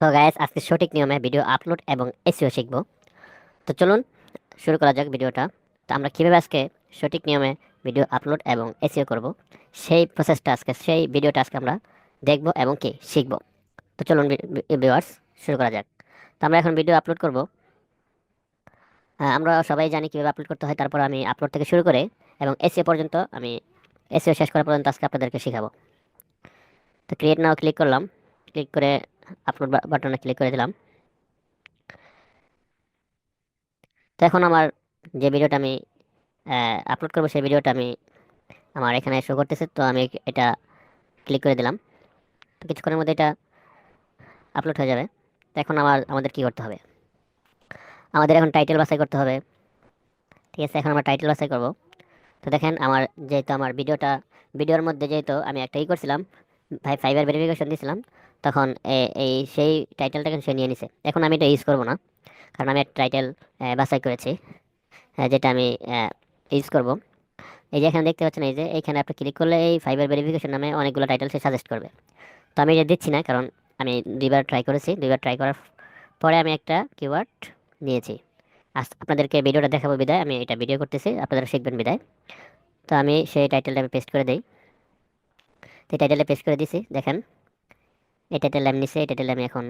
তো গাইস, আজকে সঠিক নিয়মে ভিডিও আপলোড এবং এসইও শিখবো। তো চলুন শুরু করা যাক ভিডিওটা। তো আমরা কিভাবে আজকে সঠিক নিয়মে ভিডিও আপলোড এবং এসইও করব, সেই ভিডিওটা আজকে আমরা দেখব এবং কি শিখব। তো চলুন ভিউয়ার্স, শুরু করা যাক। তো আমরা এখন ভিডিও আপলোড করব। আমরা সবাই জানি কিভাবে আপলোড করতে হয়। তারপর আমি আপলোড থেকে শুরু করে এবং এসইও পর্যন্ত, আমি এসইও শেষ করা পর্যন্ত আজকে আপনাদেরকে শেখাবো। তো ক্রিয়েট নাও ক্লিক করলাম, ক্লিক করে আপলোড বাটনে ক্লিক করে দিলাম। তো এখন আমার যে ভিডিওটা আমি আপলোড করবো, সেই ভিডিওটা আমার এখানে শো করতেছে। তো আমি এটা ক্লিক করে দিলাম। তো কিছুক্ষণের মধ্যে এটা আপলোড হয়ে যাবে। তো এখন আমাদের কি করতে হবে? আমাদের এখন টাইটেল বাছাই করতে হবে। ঠিক আছে, এখন আমরা টাইটেল বাছাই করব। তো দেখেন, যেহেতু আমার ভিডিওর মধ্যে যেহেতু আমি একটা করছিলাম, ফাইবার ভেরিফিকেশন দিয়েছিলাম, তখন সেই টাইটেলটাকে সে নিয়ে নিছে। এখন আমি এটা ইউজ করব না, কারণ আমি একটা টাইটেল বাছাই করেছি, যেটা আমি ইউজ করব। এই যে এখানে দেখতে পাচ্ছেন, এই যে এইখানে আপনি ক্লিক করলে এই ফাইবার ভেরিফিকেশন নামে অনেকগুলো টাইটেল সে সাজেস্ট করবে। তো আমি এটা দিচ্ছি না, কারণ আমি দুইবার ট্রাই করেছি। দুইবার ট্রাই করার পরে আমি একটা কিওয়ার্ড নিয়েছি। আজ আপনাদেরকে ভিডিওটা দেখাবো বিদায়, আমি এটা ভিডিও করতেছি, আপনারা শিখবেন বিদায়। তো আমি সেই টাইটেলটা আমি পেস্ট করে দিই। তো এই টাইটেলটা পেস্ট করে দিছি, দেখেন এই টাইটেল আমি নিছি। এই টাইটেল আমি এখন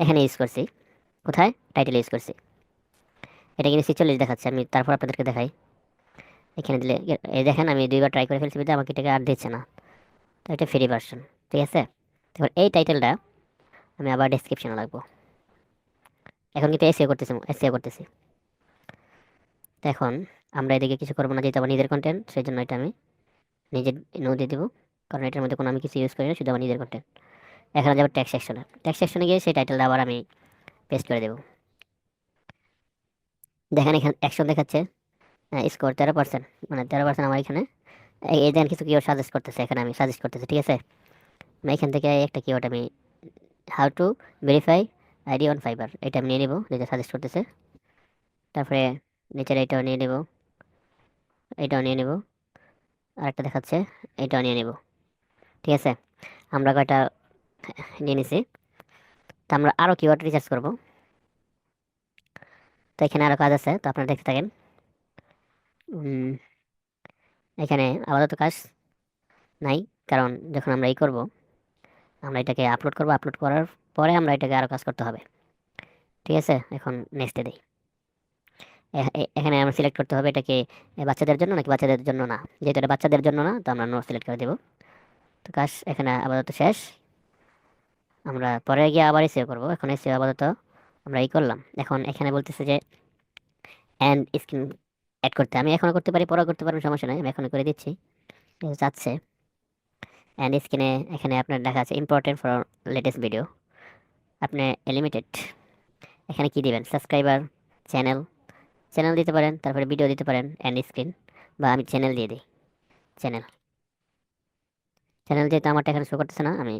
এখানে ইউজ করছি। কোথায়? টাইটেল ইউজ করছি। এটা কিন্তু 46 দেখাচ্ছে। আমি তারপর আপনাদেরকে দেখাই। এখানে দিলে এই দেখেন, আমি দুইবার ট্রাই করে ফেলছি বিধায় আমাকে এটাকে আর দিচ্ছে না। তো এটা ফ্রি ভার্সন। ঠিক আছে, এবার এই টাইটেলটা আমি আবার ডেসক্রিপশনে লাগবো। এখন কিন্তু এসইও করতেছি। তো এখন আমরা এদিকে কিছু করবো না, যেহেতু আমার নিজের কন্টেন্ট, সেই জন্য এটা আমি নিজের নো দিয়ে দেবো। কারণ এটার মধ্যে কোনো আমি কিছু ইউজ করি না, শুধু আমার নিজের কন্টেন্ট। এখানে যাবো ট্যাক্স সেকশনে গিয়ে সেই টাইটেলটা আবার আমি পেস্ট করে দেবো। দেখেন এখানে অ্যাকশন দেখাচ্ছে, স্কোর 13%, মানে 13% আমার এখানে এই দেখেন কিছু কিওয়ার্ড সাজেস্ট করতেছে। এখানে আমি সাজেস্ট করতেছি। ঠিক আছে, আমি এখান থেকে একটা কিওয়ার্ড আমি how to verify ID on fibre, এটা আমি নিয়ে নিবো, যেটা সাজেস্ট করতেছে। তারপরে নিচের এটাও নিয়ে নেব, এটাও নিয়ে নেব, আর একটা দেখাচ্ছে, এটাও নিয়ে নেব। ঠিক আছে, আমরা কয়টা নিয়ে নিছি। তো আমরা আরও কিওয়ার্ড রিসার্চ করব। তো এখানে আরও কাজ আছে, তো আপনারা দেখতে থাকেন। উম, এখানে আপাতত কাজ নাই, কারণ যখন আমরা করব, আমরা এটাকে আপলোড করব। আপলোড করার পরে আমরা এটাকে আরও কাজ করতে হবে। ঠিক আছে, এখন নেক্সটে দিই। এখানে আমরা সিলেক্ট করতে হবে এটাকে বাচ্চাদের জন্য নাকি বাচ্চাদের জন্য না। যেহেতু এটা বাচ্চাদের জন্য না, তো আমরা নো সিলেক্ট করে দেব। তো কাজ এখানে আপাতত শেষ। আমরা পরে গিয়ে আবার সেভ করব। এখন সেভ আপাতত আমরা করলাম। এখন এখানে বলতেছে যে এন্ড স্ক্রিন অ্যাড করতে, আমি এখনো করতে পারি, পরেও করতে পারবেন, সমস্যা নাই, আমি এখনো করে দিচ্ছি। যাচ্ছে এন্ড স্ক্রিনে, এখানে আপনার দেখা আছে ইম্পর্টেন্ট ফর লেটেস্ট ভিডিও। আপনি লিমিটেড এখানে কি দিবেন? সাবস্ক্রাইবার, চ্যানেল, চ্যানেল দিতে পারেন, তারপরে ভিডিও দিতে পারেন, এন্ড স্ক্রিন, বা আমি চ্যানেল দিয়ে দিই। চ্যানেল, চ্যানেল যেহেতু আমারটা এখানে শো করতেছে না, আমি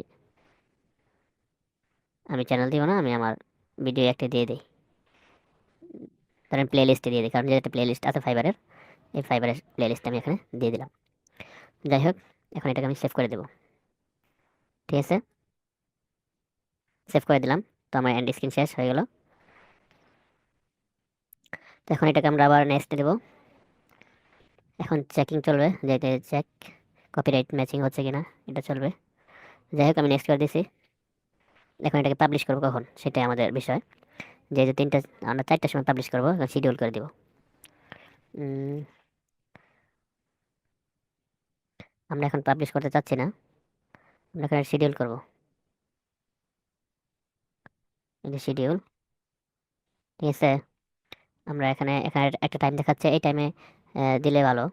আমি চ্যানেল দিব না, আমি আমার ভিডিও একটা দিয়ে দিই। ধরেন প্লে লিস্টে দিয়ে দিই, কারণ যেহেতু প্লে লিস্ট আছে ফাইবারের, এই ফাইবারের প্লে লিস্ট আমি এখানে দিয়ে দিলাম। যাই হোক, এখন এটাকে আমি সেভ করে দেবো। ঠিক আছে, সেভ করে দিলাম। তো আমার এন্ড স্ক্রিন শেষ হয়ে গেল। তো এখন এটাকে আমরা আবার নেক্সট দেবো। এখন চেকিং চলবে, যেটা চেক কপিরাইট ম্যাচিং হচ্ছে কিনা, এটা চলবে। যাই হোক, আমি নেক্সট করে দিছি। এখন এটাকে পাবলিশ করবো কখন, সেটাই আমাদের বিষয়। যেহেতু আমরা 4টার সময় পাবলিশ করবো, শিডিউল করে দিব। উম, আমরা এখন পাবলিশ করতে চাচ্ছি না, আমরা এখানে শিডিউল করবো। এই যে শিডিউল। ঠিক আছে, আমরা এখানে এখানে একটা টাইম দেখাচ্ছে, এই টাইমে দিলে ভালো।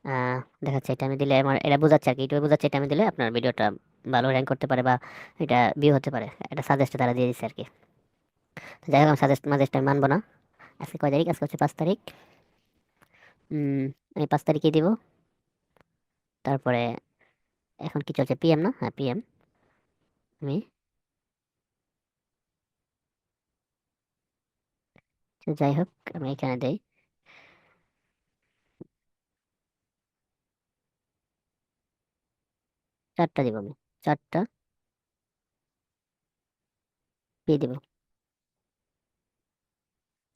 আহ, দেখাচ্ছে এই টাইমে দিলে আমার এটা বোঝাচ্ছে আর কি, ইউটিউবে বোঝাচ্ছে এই টাইমে দিলে আপনার ভিডিওটা ভালো র্যাঙ্ক করতে পারে, বা এটা ভিউ হতে পারে। এটা সাজেস্ট তারা দিয়ে দিচ্ছে আর কি। তো যাই হোক, আমি সাজেস্ট আমি মানবো না। আজকে কয় তারিখ? আজকে হচ্ছে 5 তারিখ। আমি 5 তারিখে দিব। তারপরে এখন কি চলছে? পিএম না? হ্যাঁ, পিএম। আমি তো যাই হোক, আমি এখানে দেই 4টা দিব আমি। 4টা পি দিব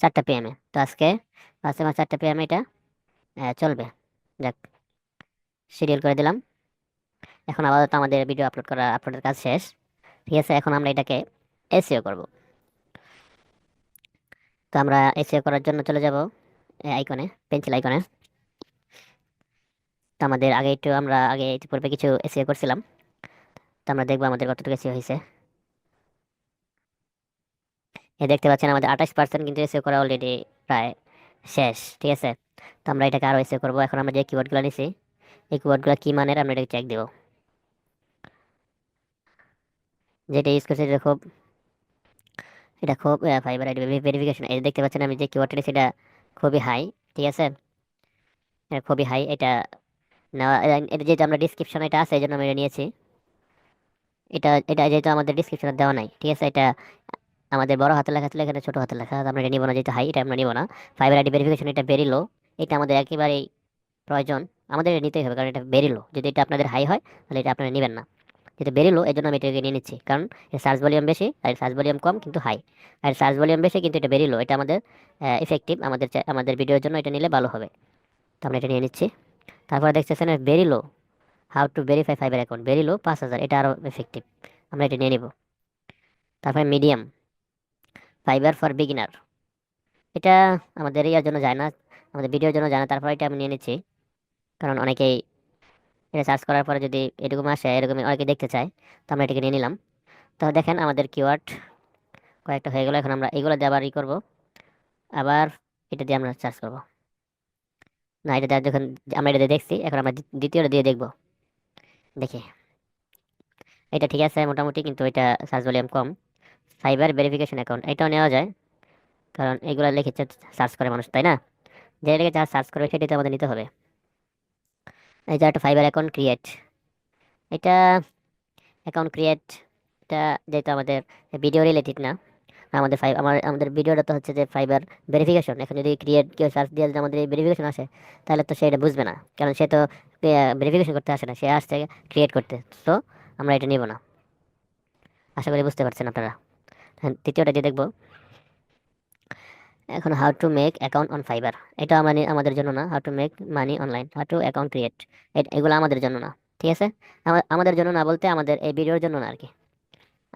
4টা PM এ। তো আজকে 5 মাস 4টা PM এটা চলবে। যাক, শিডিউল করে দিলাম। এখন আপাতত আমাদের ভিডিও আপলোডের কাজ শেষ। ঠিক আছে, এখন আমরা এটাকে এসইও করব। তো আমরা এসইও করার জন্য চলে যাব আইকনে, পেন্সিল আইকনে। তো আমরা আগে পূর্বে কিছু এসইও করছিলাম। তো আমরা দেখবো আমাদের কতটুকু এসইও হয়েছে। দেখতে পাচ্ছেন আমাদের 28% কিন্তু এসইও করা অলরেডি প্রায় শেষ। ঠিক আছে, তো আমরা এটাকে আরো এসইও করবো। এখন আমরা যে কিওয়ার্ডগুলো নিছি, এই কিওয়ার্ডগুলো কি মানের আমরা এটাকে চেক দেবো। যেটা ইউজ করছি এটা খুব ফাইবার আইডি ভেরিফিকেশন। এই যে দেখতে পাচ্ছেন আমি যে কিওয়ার্ডটা নিছি এটা খুবই হাই। ঠিক আছে, এটা খুবই হাই। এটা নেওয়া এটা যেহেতু আমরা ডিসক্রিপশন এটা আছে এই জন্য আমি এটা নিয়েছি। এটা এটা যেহেতু আমাদের ডিসক্রিপশনে দেওয়া নাই, ঠিক আছে, এটা আমাদের বড় হাতের লেখা ছিল, এখানে ছোট হাতের লেখা, আমরা এটা নিব না, যেহেতু হাই এটা আমরা নিব না। ফাইবার আইডি ভেরিফিকেশন এটা ভেরি লো, এটা আমাদের একেবারেই প্রয়োজন, আমাদের এটা নিতেই হবে, কারণ এটা ভেরি লো। যদি এটা আপনাদের হাই হয় তাহলে এটা আপনারা নেবেন না। যেটা ভেরি লো এই জন্য আমি এটাকে নিয়ে নিচ্ছি, কারণ এর সার্চ ভলিউম বেশি আর সার্চ ভলিউম কম কিন্তু হাই। আর সার্চ ভলিউম বেশি কিন্তু এটা ভেরি লো, এটা আমাদের ইফেক্টিভ, আমাদের ভিডিওর জন্য এটা নিলে ভালো হবে। তো আমরা এটা নিয়ে নিচ্ছি। তারপরে দেখতেছেন very low, how to verify fibre account, very low 5,000, এটা আরও এফেক্টিভ, আমরা এটা নিয়ে নিব। তারপরে মিডিয়াম, ফাইবার ফর বিগিনার, এটা আমাদের ইয়ার জন্য যায় না, আমাদের ভিডিওর জন্য যায় না, তারপর এটা আমি নিয়ে নিচ্ছি, কারণ অনেকেই এটা সার্চ করার পরে যদি এরকম আসে, এরকম অনেকে দেখতে চায়, তো আমরা এটাকে নিয়ে নিলাম। তো দেখেন আমাদের কিওয়ার্ড কয়েকটা হয়ে গেল। এখন আমরা এগুলো দিয়ে আবার করবো, আবার এটা দিয়ে আমরা সার্চ করবো। না, এটা দিয়ে যখন আমরা এটা দিয়ে দেখছি, এখন আমরা দ্বিতীয়টা দিয়ে দেখবো। দেখি এটা ঠিক আছে মোটামুটি, কিন্তু এটা সার্চ ভলিউম কম। ফাইবার ভেরিফিকেশন অ্যাকাউন্ট এটাও নেওয়া যায়, কারণ এগুলো লিখেছে সার্চ করে মানুষ, তাই না? যে লিখে যা সার্চ করবে সেটাই তো আমাদের নিতে হবে। এই যে একটা ফাইবার অ্যাকাউন্ট ক্রিয়েট, এটা অ্যাকাউন্ট ক্রিয়েট, এটা যেহেতু আমাদের ভিডিও রিলেটেড না, আমাদের ভিডিওটা তো হচ্ছে যে ফাইবার ভেরিফিকেশন। এখন যদি ক্রিয়েট কেউ সার্চ দিয়ে যদি আমাদের এই ভেরিফিকেশন আসে, তাহলে তো সে এটা বুঝবে না, কারণ সে তো ভেরিফিকেশন করতে আসে না, সে আসছে ক্রিয়েট করতে। তো আমরা এটা নিব না। আশা করি বুঝতে পারছেন আপনারা। হ্যাঁ, তৃতীয়টা দিয়ে দেখবো। এখন how to make account on fibre, এটা আমাদের জন্য না। How to make money online, how to account create, এগুলো আমাদের জন্য না। ঠিক আছে, আমাদের জন্য না বলতে আমাদের এই ভিডিওর জন্য না আর কি।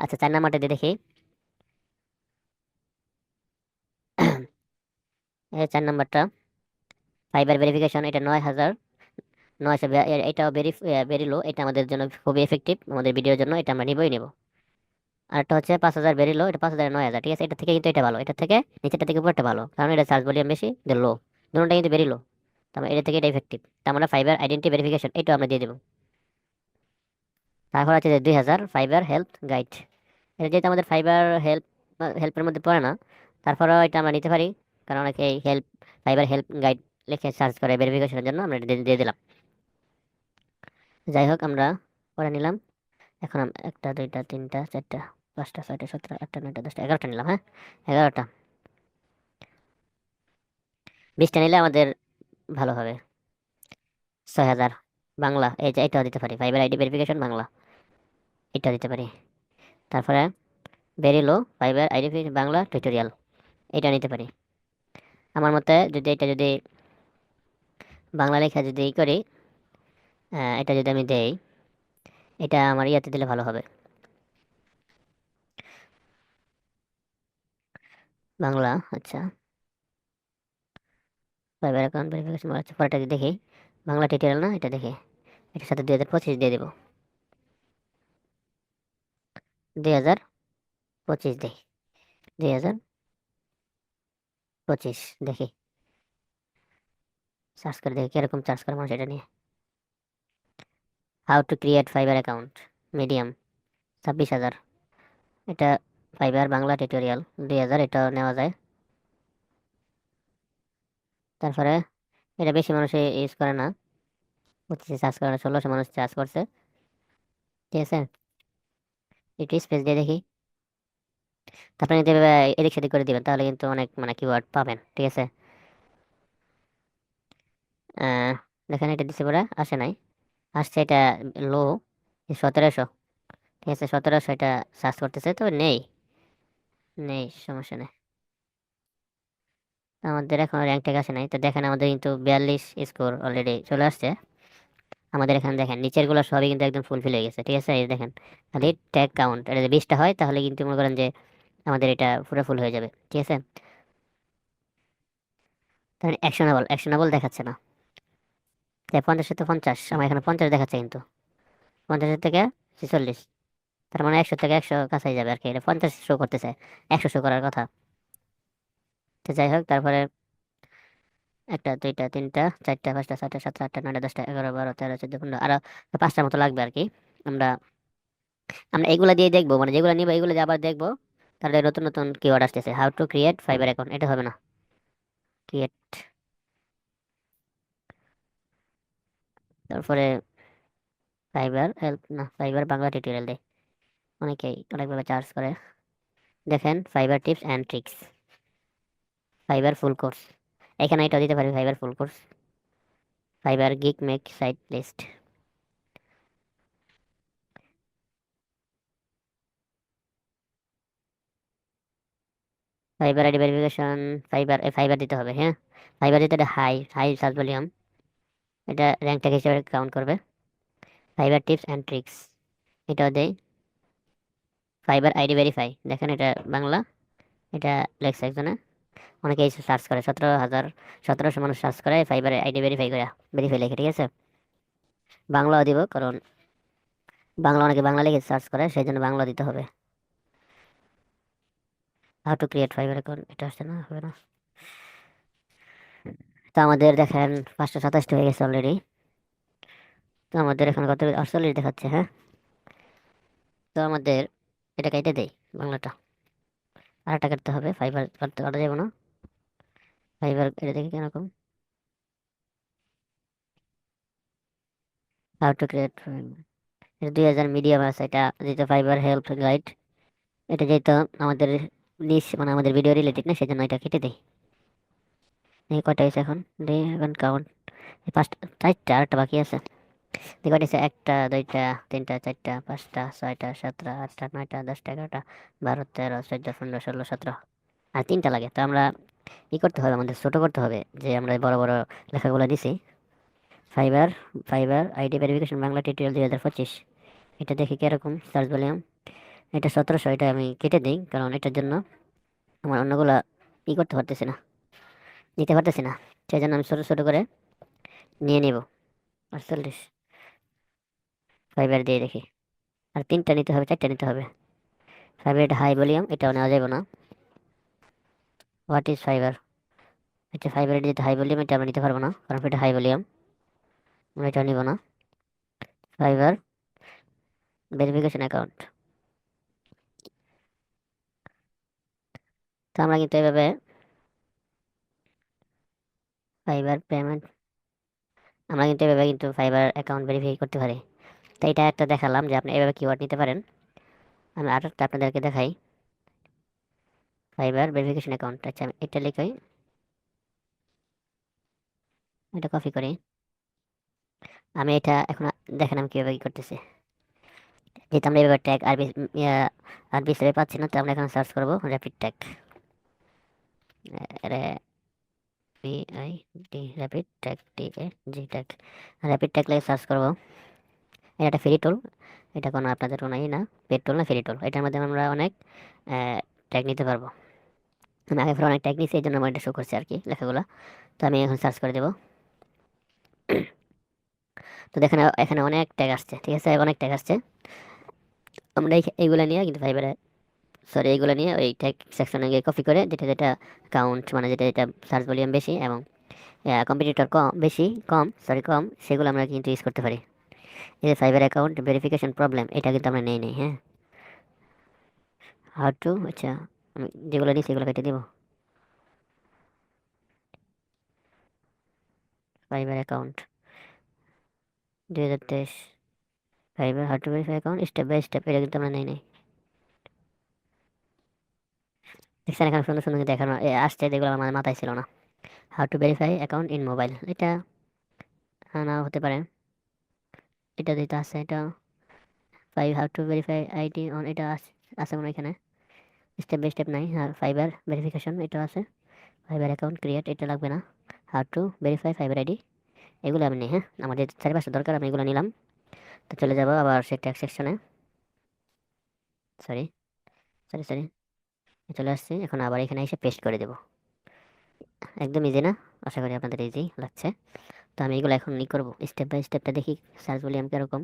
আচ্ছা, 4 নাম্বারটা দিয়ে দেখি। এই 4 নাম্বারটা ফাইবার ভেরিফিকেশন, এটা 9,900, এটাও ভেরি লো, এটা আমাদের জন্য খুবই এফেক্টিভ, আমাদের ভিডিওর জন্য এটা আমরা নিবই নিব। আর একটা হচ্ছে 5,000 ভেরি লো, এটা 5,000 9,000। ঠিক আছে, এটা থেকে কিন্তু এটা ভালো, এটা থেকে নিচেরটা থেকে উপরটা ভালো, কারণ এটা সার্চ ভলিউম বেশি, লো, দুটোটা কিন্তু ভেরি লো। তারপর এটা থেকে এটা ইফেক্টিভ, তার মানে ফাইবার আইডেন্টি ভেরিফিকেশন এটা আমরা দিয়ে দেবো। তারপর আছে যে 2,000 ফাইবার হেল্প গাইড, এটা যেহেতু আমাদের হেল্পের মধ্যে পড়ে না, তারপরেও এটা আমরা নিতে পারি, কারণ অনেকে এই ফাইবার হেল্প গাইড লিখে সার্চ করে ভেরিফিকেশনের জন্য, আমরা এটা দিয়ে দিলাম। যাই হোক, আমরা পরে নিলাম। এখন একটা দুইটা তিনটা চারটা পাঁচটা ছয়টা 17 8টা 9টা 10টা 11টা নিলাম। হ্যাঁ, 11টা 20টা নিলে আমাদের ভালো হবে। 6,000 বাংলা, এই যে এটাও দিতে পারি, ফাইবার আইডি ভেরিফিকেশন বাংলা, এটাও দিতে পারি। তারপরে very low fibre ID Bangla tutorial, এটা নিতে পারি। আমার মতে যদি এটা যদি বাংলা লেখা যদি করি, এটা যদি আমি দেই, এটা আমার ইয়াতে দিলে ভালো হবে। বাংলা, আচ্ছা, ফাইবার অ্যাকাউন্ট ভেরিফিকেশন আচ্ছা, পরেরটা দেখি। বাংলা টিউটোরিয়াল না, এটা দেখি, এটার সাথে 2025 দিয়ে দেবো। 2025 দেখি, 2025 দেখি, সার্চ করে দেখি কিরকম চার্জ করে মানুষ এটা নিয়ে। How to create fiverr account medium, 26,000, এটা ফাইবার বাংলা টিউটোরিয়াল 2,000, এটাও নেওয়া যায়। তারপরে এটা বেশি মানুষ ইউজ করে না, 25 চার্জ করে না, 1600 মানুষ চার্জ করছে। ঠিক আছে, একটু স্পেস দিয়ে দেখি। তারপরে যদি এদিক সেদিক করে দিবেন তাহলে কিন্তু অনেক মানে কিওয়ার্ড পাবেন। ঠিক আছে, আহ দেখেন এটা দিছে পরে আসে নাই, আসছে এটা লো 1700। ঠিক আছে, 1700 এটা সার্চ করতেছে তো নেই। নেই, সমস্যা নেই। আমাদের এখন র্যাঙ্ক ট্যাগ আসে নাই, তো দেখেন আমাদের কিন্তু 42 স্কোর অলরেডি চলে আসছে। আমাদের এখানে দেখেন নিচের গুলো সবই কিন্তু একদম ফুলফিল হয়ে গেছে, ঠিক আছে? এই দেখেন খালি ট্যাগ কাউন্ট, এটা যদি 20টা হয় তাহলে কিন্তু মনে করেন যে আমাদের এটা পুরো ফুল হয়ে যাবে, ঠিক আছে? তাহলে অ্যাকশনেবল অ্যাকশনেবল দেখাচ্ছে না। তাই 50 থেকে 50, আমার এখানে 50 দেখাচ্ছে কিন্তু 50 থেকে 46, তার মানে 100 থেকে 100 কাছাই যাবে আর কি। এটা 50 শো করতেছে, 100 শো করার কথা। তো যাই হোক, তারপরে একটা, দুইটা, তিনটা, চারটা, পাঁচটা, ছয়টা, সাতটা, আটটা, নয়টা, 10টা, 11, 12, 13, 14, 15, আরো 5টার মতো লাগবে আর কি। আমরা আমরা এগুলা দিয়ে দেখবো, মানে যেগুলো নিবো এগুলো দিয়ে আবার দেখবো। তাহলে নতুন নতুন কিওয়ার্ড আসতেছে, how to create fiverr account, এটা হবে না। ক্রিয়েট, তারপরে ফাইবার হেল্প, না ফাইবার বাংলা টিউটোরিয়াল দেয়, অনেকেই অনেকভাবে চার্জ করে। দেখেন fiverr tips and tricks, fiverr full course, এখানে এটা দিতে পারি, fiverr full course, fiverr gig make site list, fiverr ID verification, fiverr দিতে হবে, হ্যাঁ। ফাইবার দিতে হাই হাই সার্চ ভলিউম, এটা র্যাঙ্ক ট্যাগ হিসেবে কাউন্ট করবে। ফাইবার টিপস অ্যান্ড ট্রিক্স, এটাও দেই। ফাইবার আইডি ভেরিফাই, দেখেন এটা বাংলা, এটা লেখছে একজনে, অনেকেই সার্চ করে, 17,000 1700 মানুষ সার্চ করে ফাইবার আইডি ভেরিফাই করে, ভেরিফাই লেখে, ঠিক আছে? বাংলাও দিব, কারণ বাংলা অনেকে বাংলা লিখে সার্চ করে, সেই জন্য বাংলা দিতে হবে। How to create fiverr account, এটা আসছে না, হবে না। তো আমাদের দেখেন 527টা হয়ে গেছে অলরেডি। তো আমাদের এখন কত, 48 দেখাচ্ছে, হ্যাঁ। তো আমাদের এটা কেটে দেই, বাংলাটা আরেকটা কাটতে হবে, ফাইবার কাটতে কাটা যাবে না। ফাইবার এটা দেখি কিরকম, হাউ টু ক্রিয়েট, এটা 2000 মিডিয়াম আছে, এটা যেহেতু ফাইবার হেল্প গাইড, এটা যেহেতু আমাদের নিশ মানে আমাদের ভিডিও রিলেটেড না, সেজন্য এটা কেটে দেই। এই কয়টা হয়েছে এখন, দেই এখন কাউন্ট, পাঁচটা, চারটা, আরেকটা বাকি আছে। দেখো কয়টা হয়েছে, একটা, দুইটা, তিনটা, চারটা, পাঁচটা, ছয়টা, সাতটা, আটটা, নয়টা, 10টা, 11টা, 12, 13, 14, 15, 16, 17, আর তিনটা লাগে। তো আমরা ই করতে হবে, আমাদের ছোট করতে হবে, যে আমরা বড় বড় লেখাগুলো দিছি। Fibre fibre ID verification Bangla tutorial 2025, এটা দেখি কিরকম সার্চ ভলিউম। এটা 1700, এটা আমি কেটে দিই, কারণ এটার জন্য আমার অন্যগুলা ই করতে পারতেছি না, নিতে পারতেছি না, সেই জন্য আমি ছোট ছোট করে নিয়ে নিব। 48 ফাইবার দিয়ে দেখি, আর তিনটা নিতে হবে, চারটা নিতে হবে। ফাইবার এটা হাই ভলিউম, এটাও নেওয়া যাবে না। হোয়াট ইজ ফাইবার, এটা ফাইবার এটা যেটা হাই ভলিউম, এটা আমরা নিতে পারবো না, কারণ এটা হাই ভলিউম, আমরা এটা নিব না। ফাইবার ভেরিফিকেশন অ্যাকাউন্ট, তো আমরা কিন্তু এভাবে ফাইবার পেমেন্ট, আমরা কিন্তু এভাবে কিন্তু ফাইবার অ্যাকাউন্ট ভেরিফাই করতে পারি। তো এটা একটা দেখালাম যে আপনি এভাবে কিওয়ার্ড নিতে পারেন। আমি আর একটা আপনাদেরকে দেখাই, ফাইবার ভেরিফিকেশন অ্যাকাউন্ট, আচ্ছা আমি এটা লিখাই, এটা কপি করি। আমি এটা এখন দেখেন আমি কিভাবে কি করতেছি। যেহেতু আমরা এভাবে ট্যাগ আরবি আরবি হিসেবে পাচ্ছি না, তো আমরা এখন সার্চ করবো rapid tag, I D, rapid tag, T A G tag, rapid tag লাগে সার্চ করবো। এটা একটা ফ্রি টুল, এটা কোনো আপনাদের কোনো না, পেড টুল না, ফ্রি টুল। এটার মাধ্যমে আমরা অনেক ট্যাগ নিতে পারবো। আমি আগে পরে অনেক ট্যাগ নিয়েছি, এই জন্য আমার এটা শো করছে আর কি লেখাগুলো। তো আমি এখন সার্চ করে দেবো। তো দেখেন এখানে অনেক ট্যাগ আসছে, ঠিক আছে, অনেক ট্যাগ আসছে। আমরা এইগুলা নিয়ে কিন্তু ফাইবারে, সরি এইগুলো নিয়ে ওই ট্যাগ সেকশনে গিয়ে কপি করে, যেটা যেটা কাউন্ট মানে যেটা যেটা সার্চ ভলিউম বেশি এবং কম্পিটিটর কম, বেশি কম, সরি কম, সেগুলো আমরা কিন্তু ইউজ করতে পারি। এই যে ফাইবার অ্যাকাউন্ট ভেরিফিকেশন প্রবলেম, এটা কিন্তু আমরা নেই, হ্যাঁ। হাউ টু, আচ্ছা আমি যেগুলো নিই সেগুলো কেটে দিব। Fiverr account 2023, fiverr how to verify account step by step, এটা কিন্তু আমরা নেই। দেখছেন এখানে সুন্দর সুন্দর দেখানো আসছে, যেগুলো আমার মাথায় ছিল না। How to verify account in mobile, এটা না হতে পারে, এটা দিতে আছে, এটা how to verify ID on, এটা আছে আছে মনে হয় এখানে। স্টেপ বাই স্টেপ নাই, আর ফাইবার ভেরিফিকেশন এটা আছে, ফাইবার অ্যাকাউন্ট ক্রিয়েট এটা লাগবে না, how to verify fibre ID এগুলো আমি নিই। হ্যাঁ, আমার যে 4-5টা দরকার আমি এগুলো নিলাম। তো চলে যাবো আবার সে ট্যাক্স সেকশনে। সরি সরি সরি, চলে আসছি। এখন আবার এখানে এসে পেস্ট করে দেবো। একদম ইজি না? আশা করি আপনাদের ইজি লাগছে। তো আমি এগুলো এখন ই করবো, স্টেপ বাই স্টেপটা দেখি সার্চ ভলিউম কিরকম।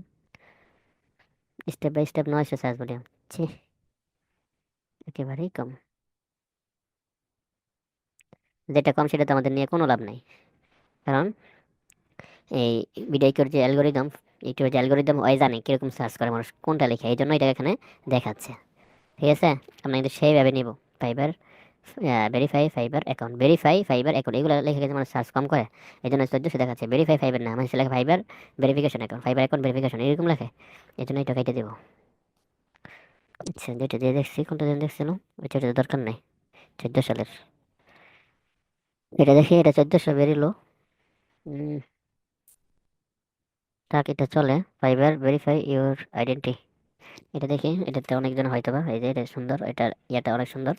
Step by step 900 search volume, ছি, একেবারেই কম। যেটা কম সেটা তো আমাদের নিয়ে কোনো লাভ নাই, কারণ এই ভিডিওর যে অ্যালগোরিদম, ইউটিউবের যে অ্যালগোরিদম ওই জানে কিরকম সার্চ করে মানুষ কোনটা লেখে, এই জন্য এটা এখানে দেখাচ্ছে। ঠিক আছে, আমরা কিন্তু সেইভাবে নিব। Fibre verify fibre account, verify fibre account এগুলো লিখে গেছে, মানুষ সার্চ কম করে, এই জন্য 1400 দেখাচ্ছে। ভেরিফাই ফাইবার না, মানুষ লেখে fibre verification account, fibre account verification এরকম লেখে, এই জন্য এটা কেটে দেবো। আচ্ছা, যেটা দিয়ে দেখছি কোনটা দিয়ে দেখছিলাম, ওইটা দরকার নাই। 14 সালের এটা দেখি, এটা 1400 বেরিলো। থাক, এটা চলে। ফাইবার ভেরিফাই ইউর আইডেন্টি, এটা দেখি, এটাতে অনেকজন হয়তো বা, এই যে এটা সুন্দর, এটা ইয়াটা অনেক সুন্দর,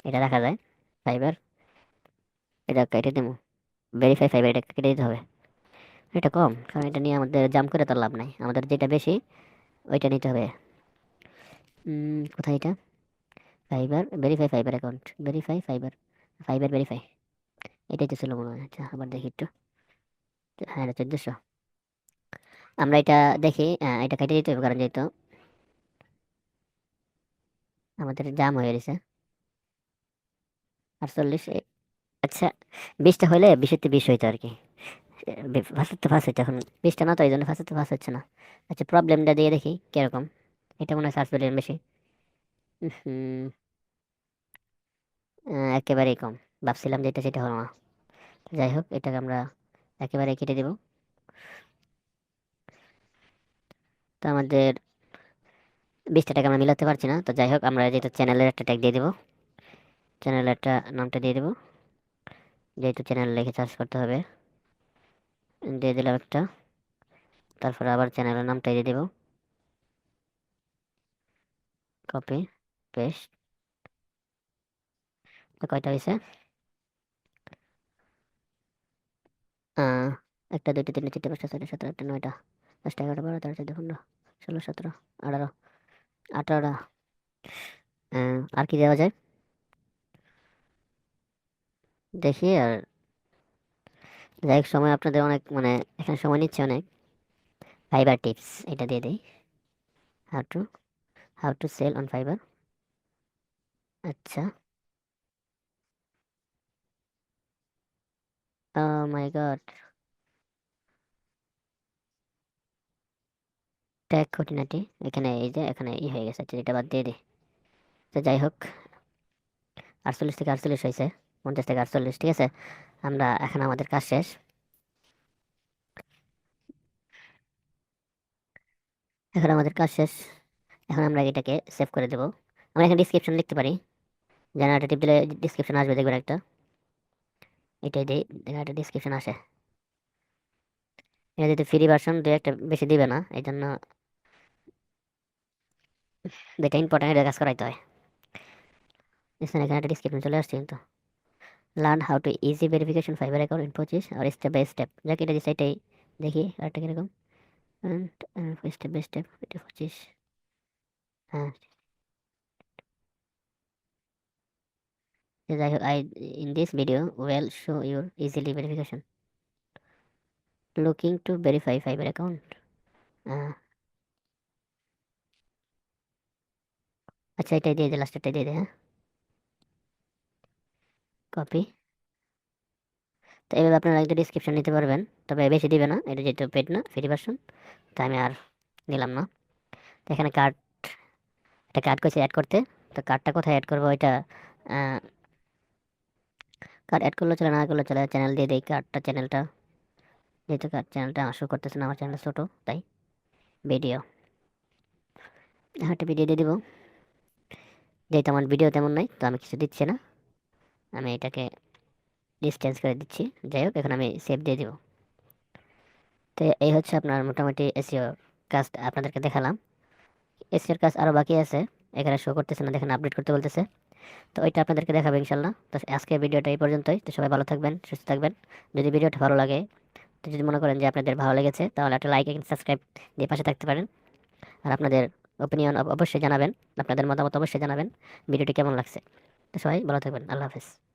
এটা রাখা যায়। ফাইবার এটা কেটে দেবো, ভেরিফাই ফাইবার এটা কেটে দিতে হবে। এটা কম, কারণ এটা নিয়ে আমাদের জাম করে তো লাভ নাই, আমাদের যেটা বেশি ওইটা নিতে হবে। কোথায় এটা? Fibre verify fibre account, verify fibre, fibre verify, এটাই তো ছিল মনে হয়। আচ্ছা, আবার দেখি একটু। হ্যাঁ, এটা 1400। আমরা এটা দেখি, এটা কেটে দিতে হবে, কারণ যেহেতু আমাদের জাম হয়ে গেছে। 48, আচ্ছা, 20টা হলে 20-এর 20 হইতো আর কি। ফার্স্ট তো ফার্স্ট হচ্ছে, এখন 20টা না, তো এই জন্য ফার্স্ট তো ফার্স্ট হচ্ছে না। আচ্ছা, প্রবলেমটা দিয়ে দেখি কিরকম। এটা মনে হয় সার্চ ভলিউম বেশি। হুম, একেবারেই কম। ভাবছিলাম যে এটা সেটা হলো না। যাই হোক, এটাকে আমরা একেবারে কেটে দেব। তো আমাদের 20টা টাকা আমরা মিলাতে পারছি না, তো যাই হোক, আমরা যেহেতু চ্যানেলের একটা ট্যাগ দিয়ে দেবো, চ্যানেলের একটা নামটা দিয়ে দেবো, যেহেতু চ্যানেল লিখে সার্চ করতে হবে, দিয়ে দিলাম একটা। তারপর আবার চ্যানেলের নামটা দিয়ে দেবো, কপি পেস্ট। তো কয়টা হয়েছে? আহ, 1 2 3 4 5 6 7 8 9টা, 10টা 11টা 12 13 14 15 16 17 18 18টা। আর কি দেওয়া যায় দেখি। আর যাই হোক, সময় আপনাদের অনেক, মানে এখানে সময় নিচ্ছে অনেক। ফাইবার টিপস এটা দিয়ে দিই, how to how to sell on fiverr. আচ্ছা, ও মাই গড, ট্যাগ খুঁটিনাটি এখানে, এই যে এখানে হয়ে গেছে। আচ্ছা, এটা বাদ দিয়ে দিই। তো যাই হোক, 48 থেকে 48 হয়েছে, 50 থেকে 48, ঠিক আছে। আমরা এখন আমাদের কাজ শেষ। এখন আমাদের কাজ শেষ, এখন আমরা এটাকে সেভ করে দেবো। আমরা এখানে ডিসক্রিপশন লিখতে পারি, জেনারেটর টিপ দিলে ডিসক্রিপশন আসবে, দেখবেন একটা। এটাই দিই, দেখেন একটা ডিসক্রিপশন আসে। এটা যদি ফ্রি ভার্সন, দু একটা বেশি দিবে না, এই জন্য যেটা ইম্পর্টেন্ট এটা কাজ করাইতে হয়। এখানে এখানে একটা ডিসক্রিপশন চলে আসছে কিন্তু। Learn how to easy verification fiverr account in 25 আর স্টেপ বাই স্টেপ, যাক এটা দিচ্ছে এটাই। দেখি আরেকটা কিরকম, স্টেপ বাই স্টেপ, এটা 25। হ্যাঁ, যাই হোক, in this video will show your easily verification looking to verify fibre account. আচ্ছা, এটাই দিয়ে দে, লাস্টেরটাই দিয়ে দে, হ্যাঁ, কপি। তো এইভাবে আপনারা একটা ডিসক্রিপশন নিতে পারবেন, তবে বেশি দিবে না, এটা যেহেতু পেড না, ফ্রি ভার্সন, তাই আমি আর নিলাম না। তো এখানে কার্ড, একটা কার্ড করছি অ্যাড করতে। তো কার্ডটা কোথায় অ্যাড করবো এটা, কার্ড অ্যাড করলে চলে, না করলে চলে, চ্যানেল দিয়ে দিই কার্ডটা, চ্যানেলটা, যেহেতু কার্ড চ্যানেলটা শো করতেছে না, আমার চ্যানেল ছোটো তাই। ভিডিও, একটা ভিডিও দিয়ে দিব, যেহেতু আমার ভিডিও তেমন নাই, তো আমি কিছু দিচ্ছি না, আমি এটাকে ডিসটেন্স করে দিচ্ছি। যাই হোক, এখন আমি সেভ দিয়ে দিব। তো এই হচ্ছে আপনার মোটামুটি এসইও কাজ আপনাদেরকে দেখালাম। এসইওর কাজ আরও বাকি আছে, এখানে শো করতেছে না, দেখেন আপডেট করতে বলতেছে। তো ওইটা আপনাদেরকে দেখাবো ইনশাল্লাহ। তো আজকে ভিডিওটা এই পর্যন্তই। তো সবাই ভালো থাকবেন, সুস্থ থাকবেন। যদি ভিডিওটা ভালো লাগে, তো যদি মনে করেন যে আপনাদের ভালো লেগেছে, তাহলে একটা লাইক এবং সাবস্ক্রাইব দিয়ে পাশে থাকতে পারেন। আর আপনাদের ওপিনিয়ন অবশ্যই জানাবেন, আপনাদের মতামত অবশ্যই জানাবেন ভিডিওটি কেমন লাগছে। তো সবাই ভালো থাকবেন। আল্লাহ হাফেজ।